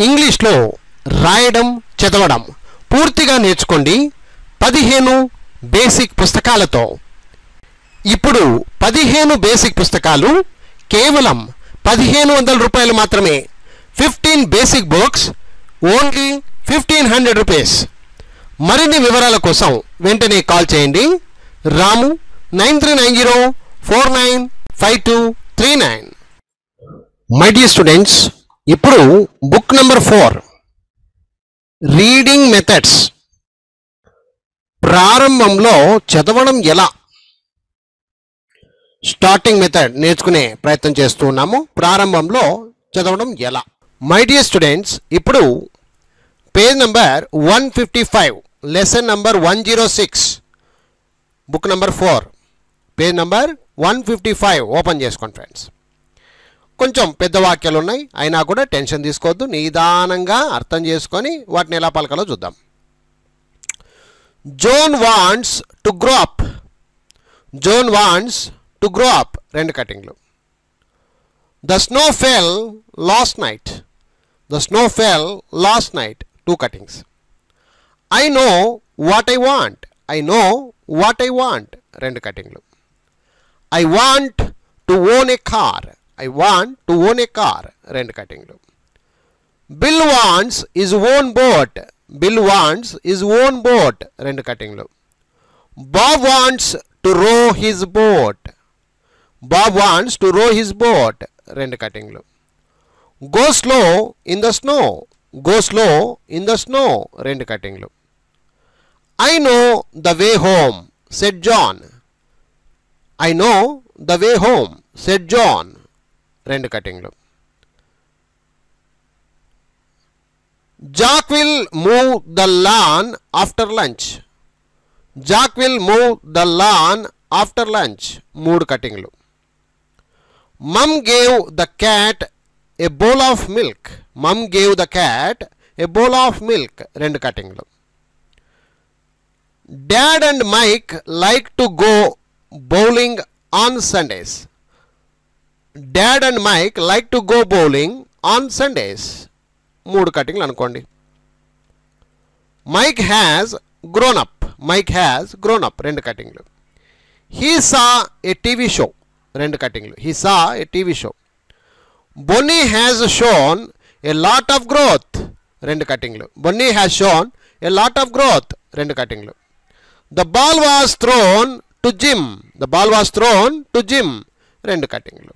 ఇంగ్లీష్లో రాయడం చదవడం పూర్తిగా నేర్చుకోండి 15 బేసిక్ పుస్తకాలతో. ఇప్పుడు 15 బేసిక్ పుస్తకాలు కేవలం 1500 రూపాయలు మాత్రమే. 15 బేసిక్ బుక్స్ ఓన్లీ 1500 రూపీస్. మరిన్ని వివరాల కోసం వెంటనే కాల్ చేయండి. రాము 9390495239. మై డియర్ స్టూడెంట్స్, ఇప్పుడు బుక్ నెంబర్ 4 రీడింగ్ మెథడ్స్. ప్రారంభంలో చదవడం ఎలా, స్టార్టింగ్ మెథడ్ నేర్చుకునే ప్రయత్నం చేస్తూ ఉన్నాము. ప్రారంభంలో చదవడం ఎలా. మై డియర్ స్టూడెంట్స్, ఇప్పుడు page number 155, lesson number 106, book number 4, page number 155 open చేసుకోండి ఫ్రెండ్స్. కొంచెం పెద్ద వాక్యాలు ఉన్నాయి, అయినా కూడా టెన్షన్ తీసుకోవద్దు, నిదానంగా అర్థం చేసుకొని వాటిని ఎలా పలకాలో చూద్దాం. John wants to grow up. John wants to grow up, 2 కటింగ్లు. The snow fell last night. The snow fell last night, 2 cuttings. I know what I want. I know what I want, 2 కటింగ్లు. I want to own a car. I want to own a car, 2 కటింగ్లు. Bill wants his own boat. Bill wants his own boat, 2 కటింగ్లు. Bob wants to row his boat. Bob wants to row his boat, 2 కటింగ్లు. Go slow in the snow. Go slow in the snow, 2 కటింగ్లు. I know the way home, said John. I know the way home, said John, 2 కటింగ్లు. Jack will mow the lawn after lunch. Jack will mow the lawn after lunch, 3 కటింగ్లు. Mum gave the cat a bowl of milk. Mum gave the cat a bowl of milk, 2 కటింగ్లు. Dad and Mike like to go bowling on Sundays. Dad and Mike like to go bowling on Sundays, 3 కటింగ్లు అనుకోండి. Mike has grown up. Mike has grown up, 2 కటింగ్లు. He saw a TV show, 2 కటింగ్లు. He saw a TV show. Bonnie has shown a lot of growth, 2 కటింగ్లు. Bonnie has shown a lot of growth, 2 కటింగ్లు. The ball was thrown to Jim. The ball was thrown to Jim, 2 కటింగ్లు.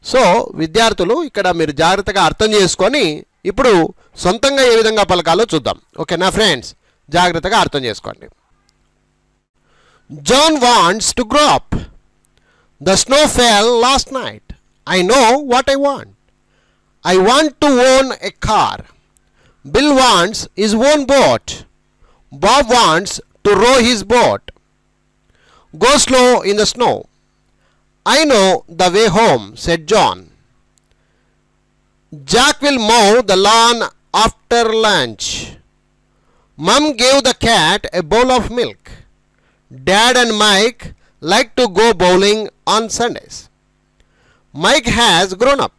So విద్యార్థులు ఇక్కడ మీరు జాగ్రత్తగా అర్థం చేసుకొని ఇప్పుడు సొంతంగా ఏ విధంగా పలకాలో చూద్దాం. ఓకేనా ఫ్రెండ్స్, జాగ్రత్తగా అర్థం చేసుకోండి. John wants to grow up. The snow fell last night. I know what I want. I want to own a car. Bill wants his own boat. Bob wants to row his boat. Go slow in the snow. I know the way home, said John. Jack will mow the lawn after lunch. Mum gave the cat a bowl of milk. Dad and Mike like to go bowling on Sundays. Mike has grown up.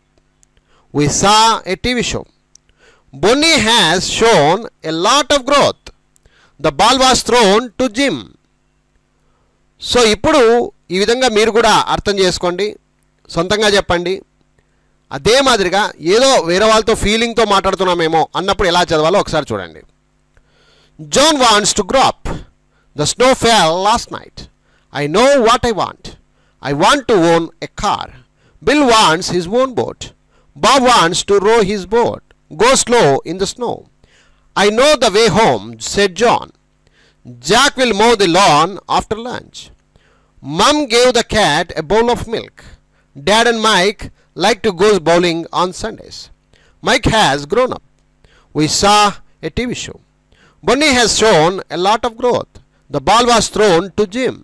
We saw a TV show. Bonnie has shown a lot of growth. The ball was thrown to Jim. So ఇప్పుడు ఈ విధంగా మీరు కూడా అర్థం చేసుకోండి, సొంతంగా చెప్పండి. అదే మాదిరిగా ఏదో వేరే వాళ్ళతో ఫీలింగ్తో మాట్లాడుతున్నామేమో అన్నప్పుడు ఎలా చదవాలో ఒకసారి చూడండి. John wants to grow up. The snow fell last night. I know what I want. I want to own a car. Bill wants his own boat. Bob wants to row his boat. Go slow in the snow. I know the way home, said John. Jack will mow the lawn after lunch. Mum gave the cat a bowl of milk. Dad and Mike like to go bowling on Sundays. Mike has grown up. We saw a TV show. Bonnie has shown a lot of growth. The ball was thrown to Jim.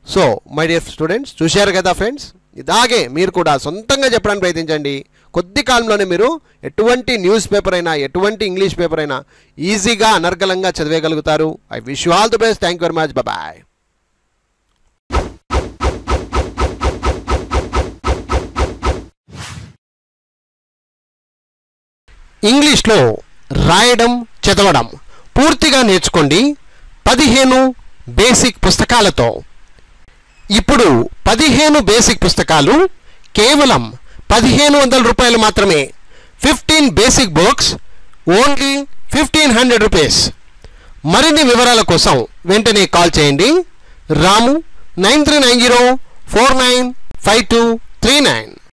So my dear students, చూశారు కదా friends, ఇలాగే మీరు కూడా సొంతంగా చెప్పడానికి ప్రయత్నించండి. కొద్ది కాలంలోనే మీరు ఎటువంటి న్యూస్ పేపర్ అయినా ఎటువంటి ఇంగ్లీష్ పేపర్ అయినా ఈజీగా అనర్గళంగా చదివేయగలుగుతారు. I wish you all the best. Thank you very much. Bye. ఇంగ్లీష్లో రాయడం చదవడం పూర్తిగా నేర్చుకోండి 15 బేసిక్ పుస్తకాలతో. ఇప్పుడు 15 బేసిక్ పుస్తకాలు కేవలం 1500 రూపాయలు మాత్రమే. 15 బేసిక్ బుక్స్ ఓన్లీ 1500 రూపీస్. మరిన్ని వివరాల కోసం వెంటనే కాల్ చేయండి. రాము 9390495239.